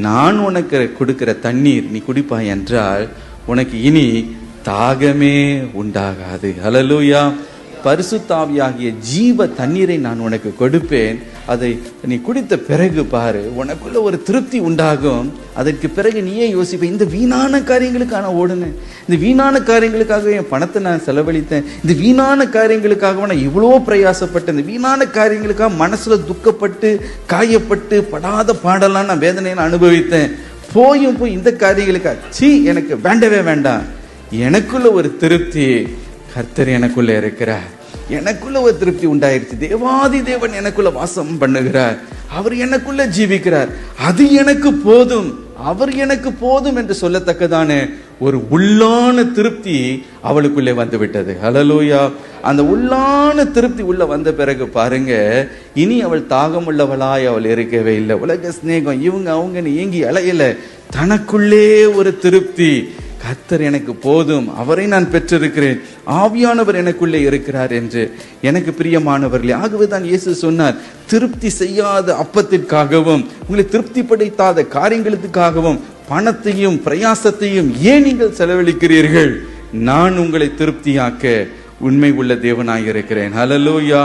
நான் உனக்கு கொடுக்கிற தண்ணீர் நீ குடிப்பாய் என்றால் உனக்கு இனி தாகமே உண்டாகாது. ஹல்லேலூயா. பரிசுத்த ஆவியாகிய ஜீவ தண்ணீரை நான் உனக்கு கொடுப்பேன். அதை நீ குடித்த பிறகு பாரு, உனக்குள்ள ஒரு திருப்தி உண்டாகும். அதற்கு பிறகு நீயே யோசிப்ப, இந்த வீணான காரியங்களுக்காக நான் ஓடுனேன், இந்த வீணான காரியங்களுக்காக என் பணத்தை நான் செலவழித்தேன், இந்த வீணான காரியங்களுக்காக நான் இவ்வளோ பிரயாசப்பட்டேன், இந்த வீணான காரியங்களுக்காக மனசுல துக்கப்பட்டு காயப்பட்டு படாத பாடலாம் நான் வேதனையை அனுபவித்தேன். போய் இந்த காரியங்களுக்காக எனக்கு வேண்டவே வேண்டாம். எனக்குள்ள ஒரு திருப்தி, கர்த்தர் எனக்குள்ள இருக்கிறார், எனக்குள்ள ஒரு திருப்தி உண்டாயிருச்சு. தேவாதி தேவன் எனக்குள்ள வாசம் பண்ணுகிறார், அவர் எனக்குள்ள ஜீவிக்கிறார், அது எனக்கு போதும், அவர் எனக்கு போதும் என்று சொல்லத்தக்கதான ஒரு உள்ளான திருப்தி அவளுக்குள்ளே வந்து விட்டது. ஹல்லேலூயா. அந்த உள்ளான திருப்தி உள்ள வந்த பிறகு பாருங்க, இனி அவள் தாகம் உள்ளவளாய் அவள் இருக்கவே இல்லை. உலக சிநேகம் இவங்க அவங்கன்னு ஏங்கி அலையல. தனக்குள்ளே ஒரு திருப்தி, கர்த்தர் எனக்கு போதும், அவரை நான் பெற்றிருக்கிறேன், ஆவியானவர் எனக்குள்ளே இருக்கிறார் என்று. எனக்கு பிரியமானவர்களே, ஆகவேதான் இயேசு சொன்னார், திருப்தி செய்யாத அப்பத்திற்காகவும் உங்களை திருப்திப்படுத்தாத காரியங்களுக்காகவும் பணத்தையும் பிரயாசத்தையும் ஏன் நீங்கள் செலவழிக்கிறீர்கள்? நான் உங்களை திருப்தியாக்க உண்மை உள்ள தேவனாய் இருக்கிறேன். ஹல்லேலூயா.